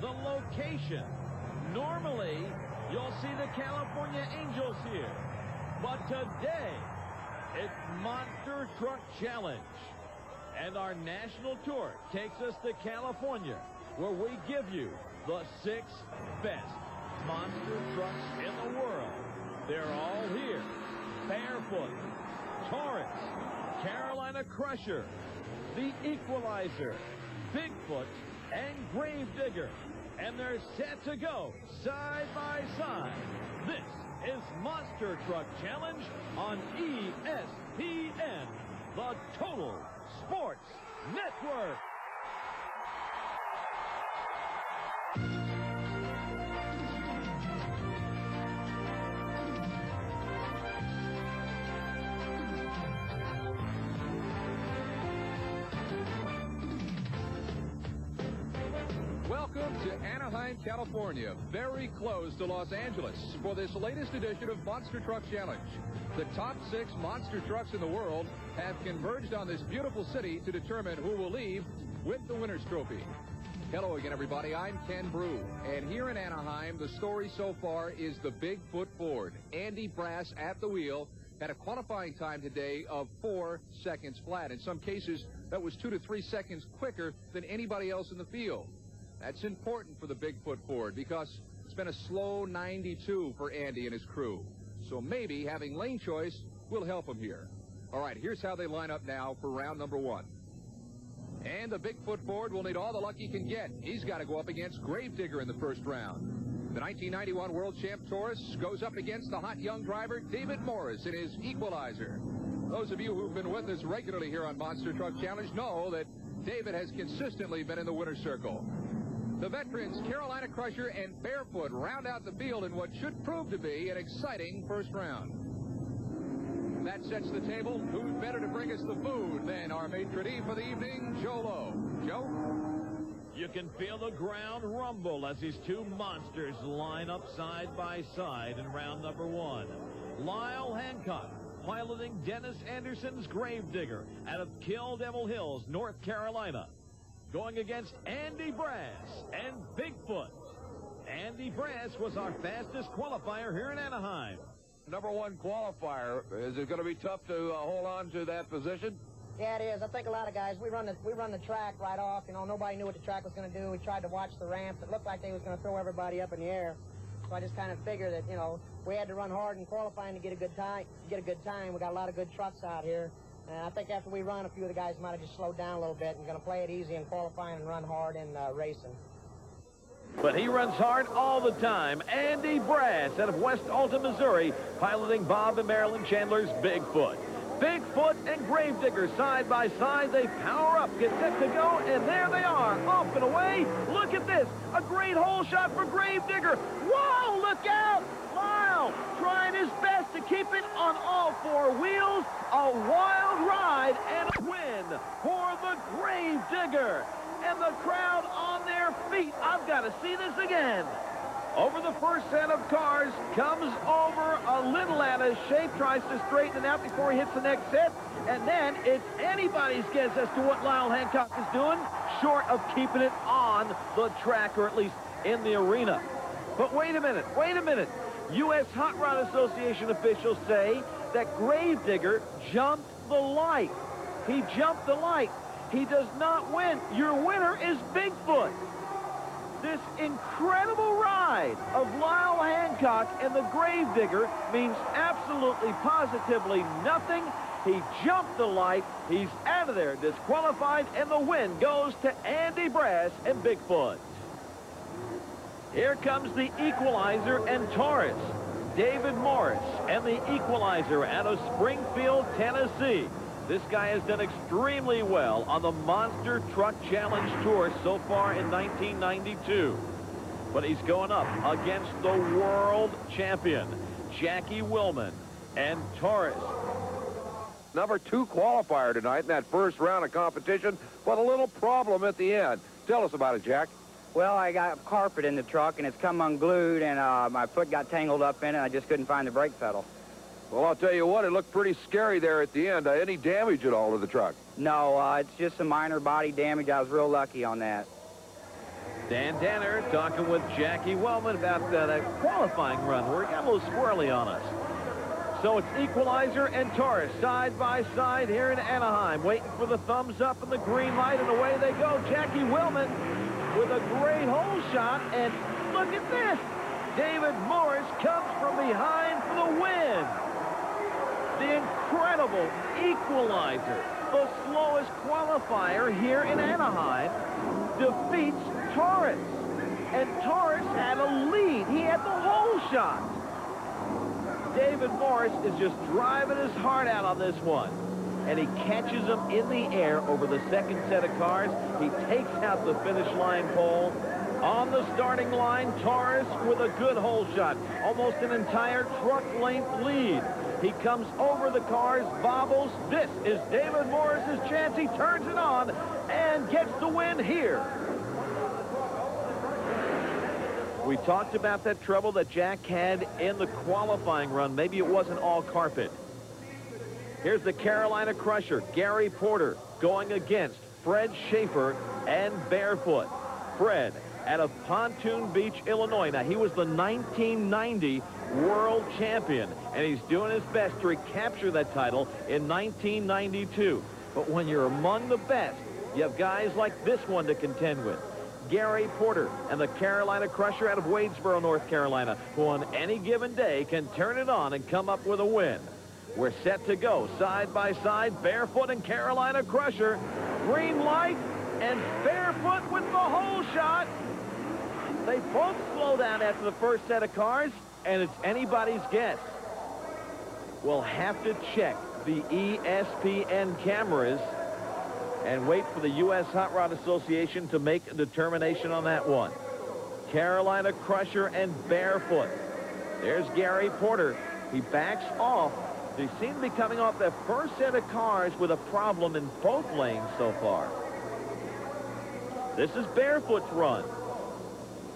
the location. Normally, you'll see the California Angels here. But today, it's Monster Truck Challenge. And our national tour takes us to California, where we give you the 6 best monster trucks in the world. They're all here. Barefoot, Taurus, Carolina Crusher, the Equalizer, Bigfoot, and Gravedigger. And they're set to go side by side. This is Monster Truck Challenge on ESPN, the Total Sports Network. Welcome to Anaheim, California, very close to Los Angeles, for this latest edition of Monster Truck Challenge. The top 6 monster trucks in the world have converged on this beautiful city to determine who will leave with the winner's trophy. Hello again, everybody. I'm Ken Brew, and here in Anaheim, the story so far is the Bigfoot Ford. Andy Brass at the wheel had a qualifying time today of 4 seconds flat. In some cases, that was 2 to 3 seconds quicker than anybody else in the field. That's important for the Bigfoot Ford because it's been a slow 92 for Andy and his crew. So maybe having lane choice will help him here. All right, here's how they line up now for round number 1. And the Bigfoot Ford will need all the luck he can get. He's got to go up against Gravedigger in the first round. The 1991 World Champ Taurus goes up against the hot young driver David Morris in his Equalizer. Those of you who've been with us regularly here on Monster Truck Challenge know that David has consistently been in the winner's circle. The veterans Carolina Crusher and Barefoot round out the field in what should prove to be an exciting first round. That sets the table. Who's better to bring us the food than our maitre d' for the evening, Joe Lowe. Joe? You can feel the ground rumble as these two monsters line up side by side in round number 1. Lyle Hancock piloting Dennis Anderson's Gravedigger out of Kill Devil Hills, North Carolina, going against Andy Brass and Bigfoot. Andy Brass was our fastest qualifier here in Anaheim. Number 1 qualifier. Is it going to be tough to hold on to that position? Yeah, it is. I think a lot of guys, we run the track right off. You know, nobody knew what the track was going to do. We tried to watch the ramps. It looked like they was going to throw everybody up in the air. So I just kind of figured that, you know, we had to run hard in qualifying to get a good time. We got a lot of good trucks out here. And I think after we run, a few of the guys might have just slowed down a little bit and going to play it easy in qualifying and run hard in racing. But he runs hard all the time. Andy Brass out of West Alta, Missouri, piloting Bob and Marilyn Chandler's Bigfoot. Bigfoot and Gravedigger side by side. They power up, get set to go, and there they are, off and away. Look at this, a great hole shot for Gravedigger. Whoa, look out! Lyle trying his best to keep it on all 4 wheels. A wild ride and a win for the Gravedigger. And the crowd on their feet. I've got to see this again. Over the first set of cars, comes over a little out of shape, tries to straighten it out before he hits the next set, and then it's anybody's guess as to what Lyle Hancock is doing, short of keeping it on the track, or at least in the arena. But wait a minute. U.S. Hot Rod Association officials say that Gravedigger jumped the light. He jumped the light. He does not win. Your winner is Bigfoot. This incredible ride of Lyle Hancock and the Gravedigger means absolutely, positively nothing. He jumped the light. He's out of there, disqualified, and the win goes to Andy Brass and Bigfoot. Here comes the Equalizer and Taurus. David Morris and the Equalizer out of Springfield, Tennessee. This guy has done extremely well on the Monster Truck Challenge Tour so far in 1992. But he's going up against the world champion, Jackie Willman and Taurus. Number 2 qualifier tonight in that first round of competition, but a little problem at the end. Tell us about it, Jack. Well, I got carpet in the truck, and it's come unglued, and my foot got tangled up in it. I just couldn't find the brake pedal. Well, I'll tell you what, it looked pretty scary there at the end. Any damage at all to the truck? No, it's just some minor body damage. I was real lucky on that. Dan Danner talking with Jackie Wellman about that qualifying run where he got a little squirrely on us. So it's Equalizer and Taurus side by side here in Anaheim, waiting for the thumbs up and the green light, and away they go. Jackie Wellman with a great hole shot, and look at this. David Morris comes from behind for the win. The incredible Equalizer, the slowest qualifier here in Anaheim, defeats Taurus. And Taurus had a lead. He had the hole shot. David Morris is just driving his heart out on this one. And he catches him in the air over the second set of cars. He takes out the finish line pole. On the starting line, Taurus with a good hole shot. Almost an entire truck length lead. He comes over the cars, bobbles. This is David Morris's chance. He turns it on and gets the win here. We talked about that trouble that Jack had in the qualifying run. Maybe it wasn't all carpet. Here's the Carolina Crusher, Gary Porter, going against Fred Schaefer and Barefoot. Fred out of Pontoon Beach, Illinois. Now, he was the 1990 world champion, and he's doing his best to recapture that title in 1992. But when you're among the best, you have guys like this one to contend with. Gary Porter and the Carolina Crusher out of Wadesboro, North Carolina, who on any given day can turn it on and come up with a win. We're set to go side by side, Barefoot and Carolina Crusher. Green light, and Barefoot with the hole shot. They both slow down after the first set of cars, and it's anybody's guess. We'll have to check the ESPN cameras and wait for the U.S. Hot Rod Association to make a determination on that one. Carolina Crusher and Barefoot. There's Gary Porter. He backs off. They seem to be coming off that first set of cars with a problem in both lanes so far. This is Barefoot's run.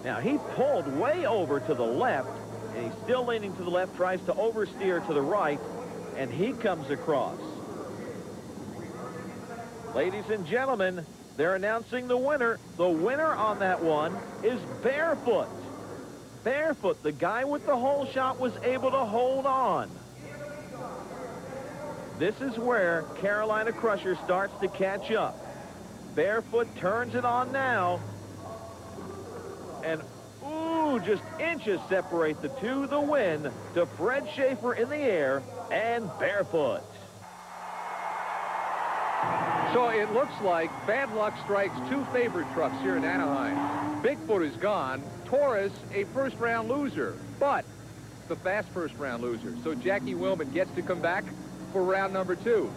Now, he pulled way over to the left, and he's still leaning to the left, tries to oversteer to the right, and he comes across. Ladies and gentlemen, they're announcing the winner. The winner on that one is Barefoot. Barefoot, the guy with the hole shot, was able to hold on. This is where Carolina Crusher starts to catch up. Barefoot turns it on now. And, ooh, just inches separate the two. The win to Fred Schaefer in the air and Barefoot. So it looks like bad luck strikes two favorite trucks here in Anaheim. Bigfoot is gone. Taurus, a first-round loser, but the fast first-round loser. So Jackie Wellman gets to come back for round number 2.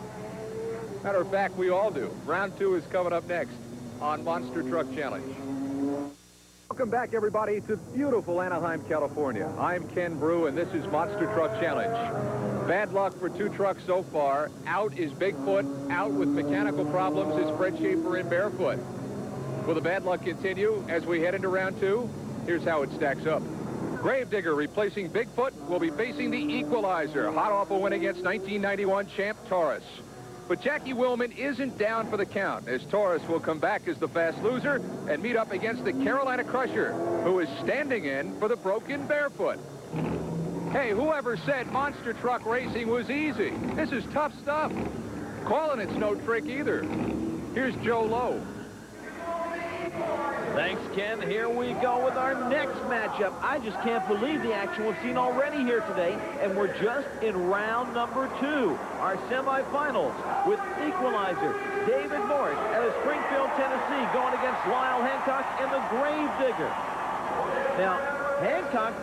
Matter of fact, we all do. Round 2 is coming up next on Monster Truck Challenge. Welcome back, everybody, to beautiful Anaheim, California. I'm Ken Brew, and this is Monster Truck Challenge. Bad luck for two trucks so far. Out is Bigfoot. Out with mechanical problems is Fred Schaefer and Barefoot. Will the bad luck continue as we head into round 2? Here's how it stacks up. Gravedigger, replacing Bigfoot, will be facing the Equalizer, hot off a win against 1991 champ Taurus. But Jackie Wellman isn't down for the count, as Taurus will come back as the fast loser and meet up against the Carolina Crusher, who is standing in for the broken Barefoot. Hey, whoever said monster truck racing was easy? This is tough stuff. Calling it's no trick either. Here's Joe Lowe. Thanks, Ken. Here we go with our next matchup. I just can't believe the action we've seen already here today, and we're just in round number 2, our semifinals, with Equalizer, David Morris out of Springfield, Tennessee, going against Lyle Hancock and the Gravedigger. Now, Hancock,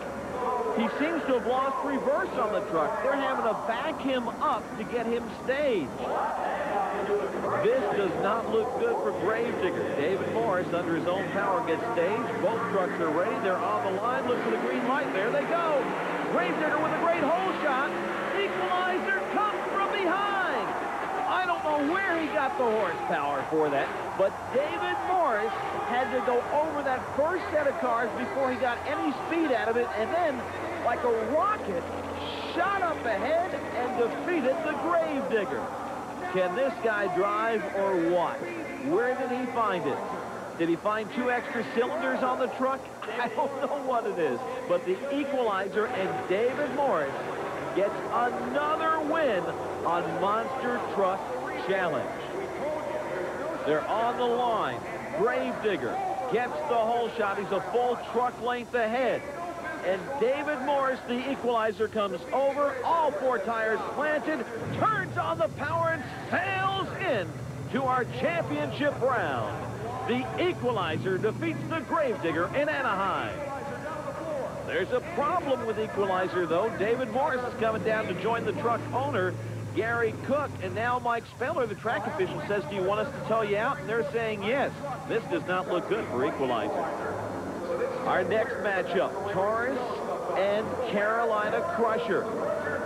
he seems to have lost reverse on the truck. They're having to back him up to get him staged. This does not look good for Gravedigger. David Morris, under his own power, gets staged. Both trucks are ready. They're on the line. Look for the green light. There they go. Gravedigger with a great hole shot. Equalizer comes from behind. I don't know where he got the horsepower for that, but David Morris had to go over that first set of cars before he got any speed out of it, and then, like a rocket, shot up ahead and defeated the Gravedigger. Can this guy drive or what? Where did he find it? Did he find 2 extra cylinders on the truck? I don't know what it is. But the Equalizer and David Morris gets another win on Monster Truck Challenge. They're on the line. Gravedigger gets the hole shot. He's a full truck length ahead. And David Morris, the Equalizer, comes over. All 4 tires planted, turns on the power, and sails in to our championship round. The Equalizer defeats the Gravedigger in Anaheim. There's a problem with Equalizer, though. David Morris is coming down to join the truck owner, Gary Cook, and now Mike Speller, the track official, says, do you want us to tow you out? And they're saying yes. This does not look good for Equalizer. Our next matchup, Taurus and Carolina Crusher.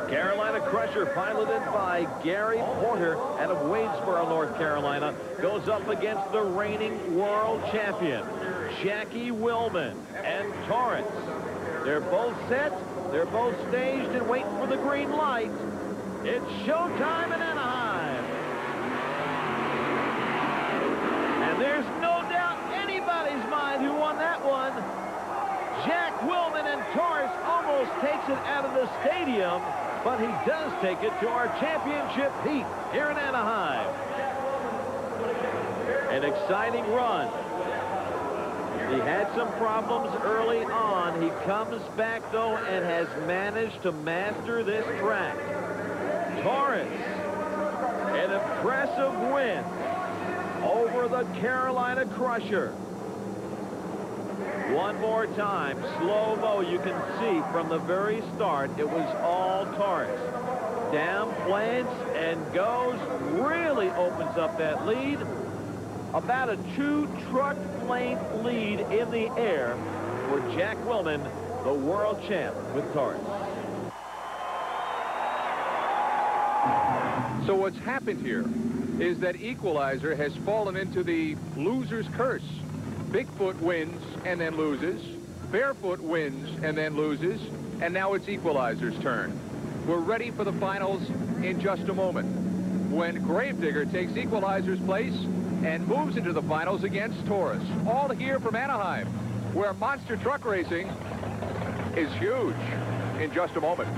Carolina Crusher, piloted by Gary Porter out of Wadesboro, North Carolina, goes up against the reigning world champion, Jackie Willman and Taurus. They're both set, they're both staged and waiting for the green light. It's showtime in Anaheim. And there's no doubt anybody's mind who won that one. Jack Willman and Taurus almost takes it out of the stadium, but he does take it to our championship heat here in Anaheim. An exciting run. He had some problems early on. He comes back, though, and has managed to master this track. Taurus, an impressive win over the Carolina Crusher. One more time, slow-mo, you can see from the very start, it was all Taurus. Down plants and goes, really opens up that lead. About a 2-truck length lead in the air for Jack Willman, the world champ with Taurus. So what's happened here is that Equalizer has fallen into the loser's curse. Bigfoot wins and then loses. Barefoot wins and then loses. And now it's Equalizer's turn. We're ready for the finals in just a moment, when Gravedigger takes Equalizer's place and moves into the finals against Taurus. All here from Anaheim, where monster truck racing is huge, in just a moment.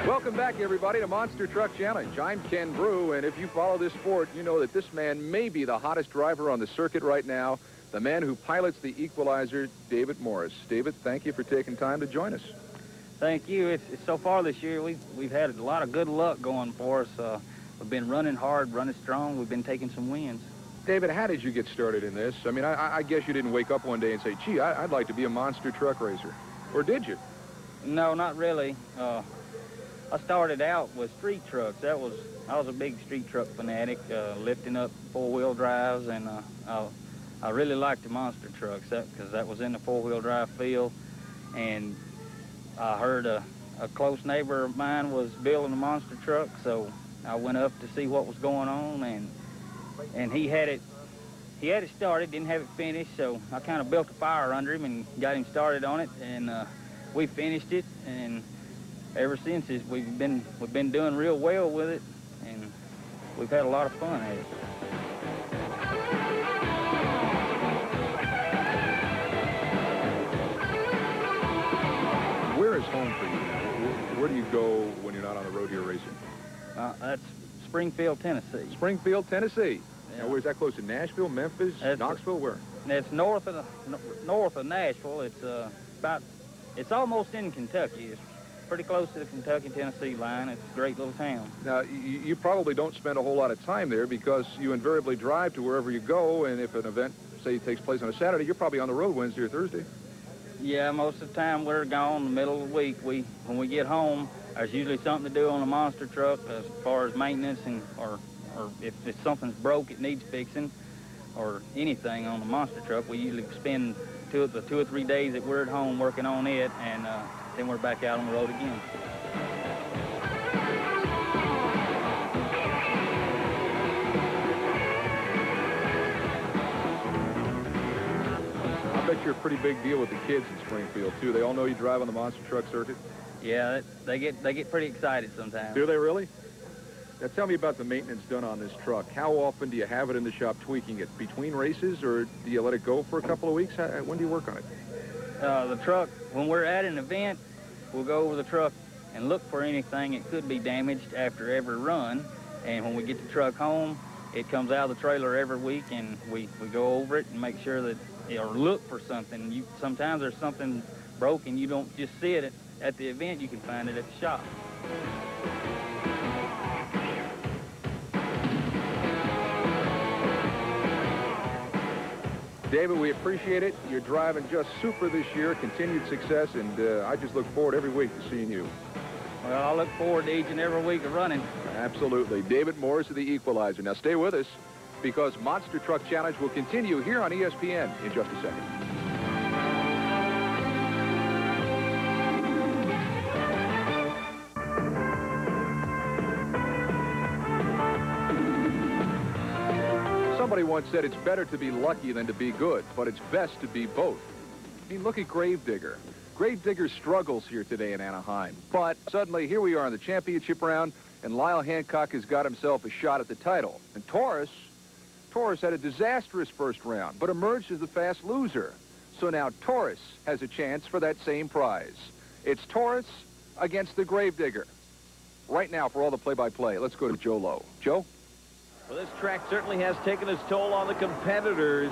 Welcome back, everybody, to Monster Truck Challenge. I'm Ken Brew, and if you follow this sport, you know that this man may be the hottest driver on the circuit right now, the man who pilots the Equalizer, David Morris. David, thank you for taking time to join us. Thank you. It's so far this year, we've had a lot of good luck going for us. We've been running hard, running strong. We've been taking some wins. David, how did you get started in this? I mean, I guess you didn't wake up one day and say, gee, I'd like to be a monster truck racer. Or did you? No, not really. I started out with street trucks. I was a big street truck fanatic, lifting up 4-wheel drives, and I really liked the monster trucks because that was in the 4-wheel drive field. And I heard a close neighbor of mine was building a monster truck, so I went up to see what was going on, and he had it started, didn't have it finished, so I kind of built a fire under him and got him started on it, and we finished it, and ever since we've been doing real well with it, and we've had a lot of fun at it. Where is home for you? Where do you go when you're not on the road here racing? That's Springfield, Tennessee. Springfield, Tennessee. Yeah. Now, where's that close to Nashville, Memphis, Knoxville? Where? It's north of Nashville. It's almost in Kentucky. It's pretty close to the Kentucky-Tennessee line. It's a great little town. Now, you probably don't spend a whole lot of time there because you invariably drive to wherever you go, and if an event, say, takes place on a Saturday, you're probably on the road Wednesday or Thursday. Yeah, most of the time we're gone in the middle of the week. When we get home, there's usually something to do on the monster truck as far as maintenance, or if something's broke, it needs fixing, or anything on the monster truck. We usually spend the 2 or 3 days that we're at home working on it, and then we're back out on the road again. bet you're a pretty big deal with the kids in Springfield, too. They all know you drive on the monster truck circuit? Yeah, they get pretty excited sometimes. Do they really? Now, tell me about the maintenance done on this truck. How often do you have it in the shop tweaking it? Between races, or do you let it go for a couple of weeks? When do you work on it? The truck, when we're at an event, we'll go over the truck and look for anything that could be damaged after every run. And when we get the truck home, it comes out of the trailer every week, and we go over it and make sure that, or look for something. Sometimes there's something broken. You don't just see it at the event. You can find it at the shop. David, we appreciate it. You're driving just super this year, continued success, and I just look forward every week to seeing you. Well, I look forward to each and every week of running. Absolutely. David Morris of the Equalizer. Now stay with us, because Monster Truck Challenge will continue here on ESPN in just a second. Somebody once said it's better to be lucky than to be good, but it's best to be both. I mean, look at Gravedigger. Gravedigger struggles here today in Anaheim, but suddenly here we are in the championship round, and Lyle Hancock has got himself a shot at the title. And Taurus had a disastrous first round, but emerged as the fast loser. So now Taurus has a chance for that same prize. It's Taurus against the Gravedigger. Right now, for all the play-by-play, let's go to Joe Lowe. Joe? Well, this track certainly has taken its toll on the competitors.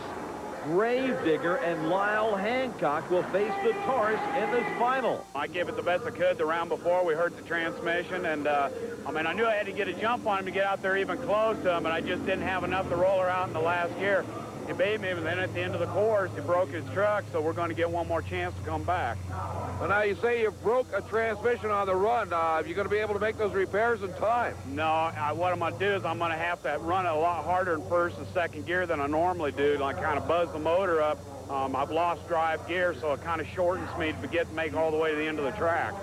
Gravedigger and Lyle Hancock will face the Taurus in this final. I gave it the best I could the round before. We hurt the transmission, and I mean, I knew I had to get a jump on him to get out there even close to him, but I just didn't have enough to roll her out in the last gear. He beat me, and then at the end of the course, he broke his truck, so we're going to get one more chance to come back. Well, now you say you broke a transmission on the run. Are you going to be able to make those repairs in time? No, what I'm going to do is I'm going to have to run it a lot harder in first and second gear than I normally do, like kind of buzz the motor up. I've lost drive gear, so it kind of shortens me to make all the way to the end of the track.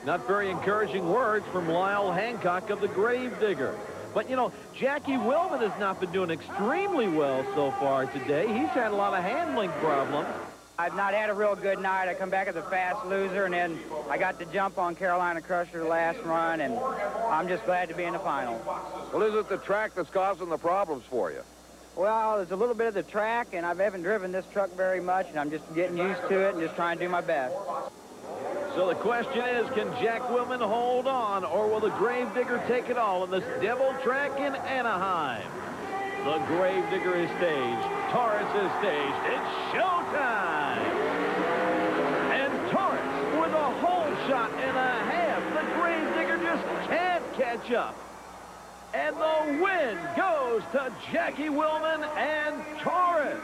Not very encouraging words from Lyle Hancock of the Gravedigger. But, you know, Jackie Willman has not been doing extremely well so far today. He's had a lot of handling problems. I've not had a real good night. I come back as a fast loser, and then I got the jump on Carolina Crusher last run, and I'm just glad to be in the final. Well, is it the track that's causing the problems for you? Well, there's a little bit of the track, and I haven't driven this truck very much, and I'm just getting used to it and just trying to do my best. So the question is, can Jack Willman hold on, or will the Gravedigger take it all in this devil track in Anaheim? The Gravedigger is staged. Taurus is staged. It's showtime! And Taurus with a whole shot and a half. The Gravedigger just can't catch up. And the win goes to Jackie Willman and Taurus.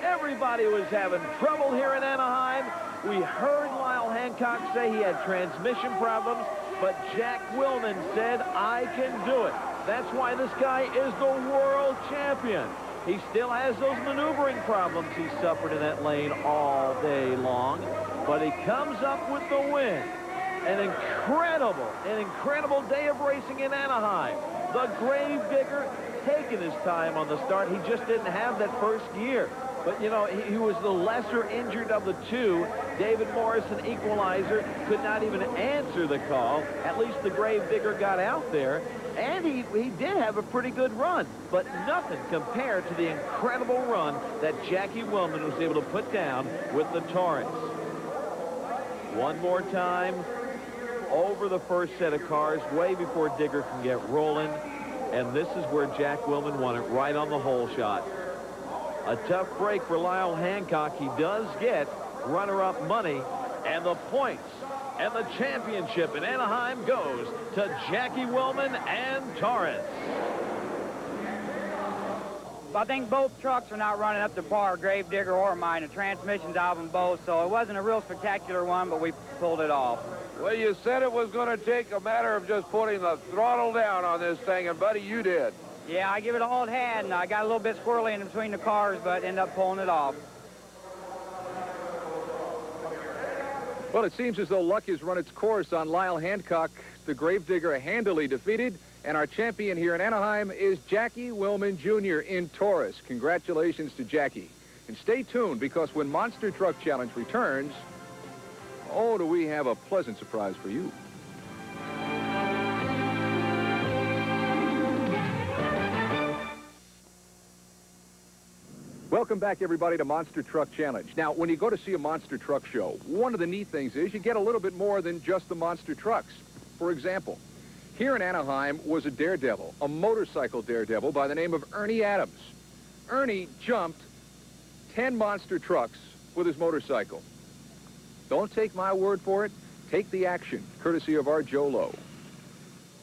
Everybody was having trouble here in Anaheim. We heard Lyle Hancock say he had transmission problems, but Jack Willman said, I can do it. That's why this guy is the world champion. He still has those maneuvering problems he suffered in that lane all day long, but he comes up with the win. An incredible day of racing in Anaheim. The Gravedigger taking his time on the start. He just didn't have that first gear. But, you know, he was the lesser injured of the two. David Morris, an Equalizer, could not even answer the call. At least the Gravedigger got out there. And he did have a pretty good run, but nothing compared to the incredible run that Jackie Willman was able to put down with the Taurus. One more time over the first set of cars, way before Digger can get rolling. And this is where Jack Willman won it, right on the hole shot. A tough break for Lyle Hancock. He does get runner-up money, and the points and the championship in Anaheim goes to Jackie Willman and Taurus. I think both trucks are not running up to par, Gravedigger or mine. The transmission's out of them both, so it wasn't a real spectacular one, but we pulled it off. Well, you said it was going to take a matter of just putting the throttle down on this thing, and, buddy, you did. Yeah, I give it all it had, and I got a little bit squirrely in between the cars, but ended up pulling it off. Well, it seems as though luck has run its course on Lyle Hancock. The Gravedigger handily defeated, and our champion here in Anaheim is Jackie Willman Jr. in Taurus. Congratulations to Jackie. And stay tuned, because when Monster Truck Challenge returns, oh, do we have a pleasant surprise for you. Welcome back, everybody, to Monster Truck Challenge. Now, when you go to see a monster truck show, one of the neat things is you get a little bit more than just the monster trucks. For example, here in Anaheim was a daredevil, a motorcycle daredevil by the name of Ernie Adams. Ernie jumped 10 monster trucks with his motorcycle. Don't take my word for it. Take the action, courtesy of our Joe Lowe.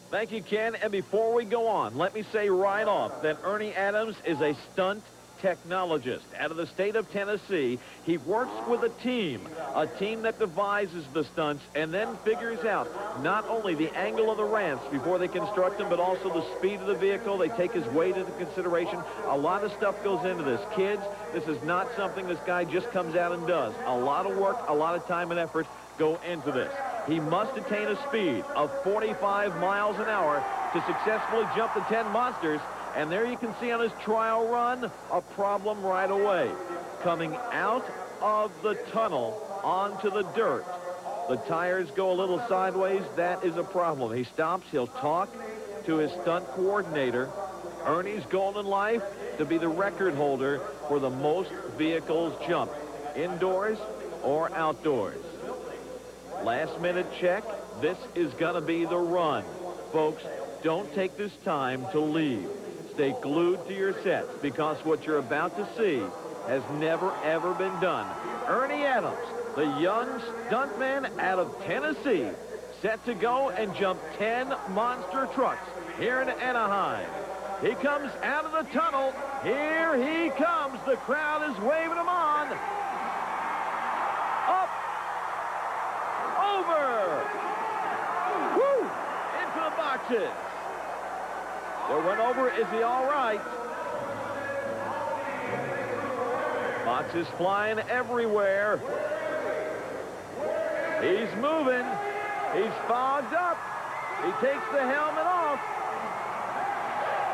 Thank you, Ken. And before we go on, let me say right off that Ernie Adams is a stunt technologist out of the state of Tennessee. He works with a team that devises the stunts and then figures out not only the angle of the ramps before they construct them, but also the speed of the vehicle. They take his weight into consideration. A lot of stuff goes into this. Kids, this is not something this guy just comes out and does. A lot of work, a lot of time and effort go into this. He must attain a speed of 45 miles an hour to successfully jump the 10 monsters. And there you can see on his trial run, a problem right away. Coming out of the tunnel onto the dirt, the tires go a little sideways. That is a problem. He stops. He'll talk to his stunt coordinator. Ernie's goal in life, to be the record holder for the most vehicles jumped, indoors or outdoors. Last minute check. This is going to be the run. Folks, don't take this time to leave. Stay glued to your sets, because what you're about to see has never, ever been done. Ernie Adams, the young stuntman out of Tennessee, set to go and jump 10 monster trucks here in Anaheim. He comes out of the tunnel. Here he comes. The crowd is waving him on. Up. Over. Woo! Into the boxes. The run over, is he all right? Boxes flying everywhere. He's moving. He's fogged up. He takes the helmet off.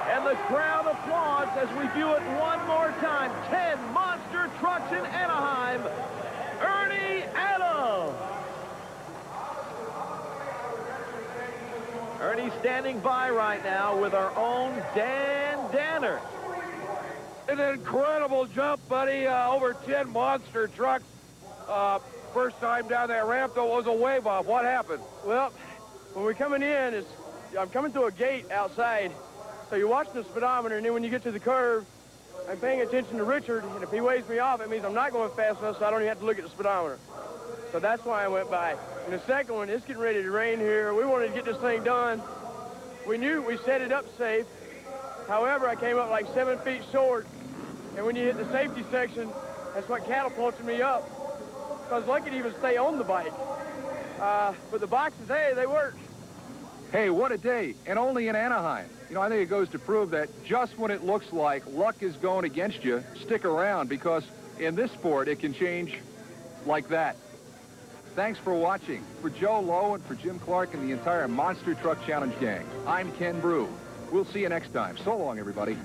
And the crowd applauds as we view it one more time. 10 monster trucks in Anaheim. Ernie Adams. Ernie's standing by right now with our own Dan Danner. An incredible jump, buddy. Over 10 monster trucks. First time down that ramp, though, was a wave off. What happened? Well, when we're coming in, I'm coming through a gate outside. So you're watching the speedometer, and then when you get to the curve, I'm paying attention to Richard, and if he waves me off, it means I'm not going fast enough, so I don't even have to look at the speedometer. So that's why I went by. And the second one, it's getting ready to rain here. We wanted to get this thing done. We knew we set it up safe. However, I came up like 7 feet short. And when you hit the safety section, that's what catapulted me up. So I was lucky to even stay on the bike. But the boxes, hey, they work. Hey, what a day, and only in Anaheim. You know, I think it goes to prove that just when it looks like luck is going against you, stick around, because in this sport, it can change like that. Thanks for watching. For Joe Lowe and for Jim Clark and the entire Monster Truck Challenge gang, I'm Ken Brew. We'll see you next time. So long, everybody.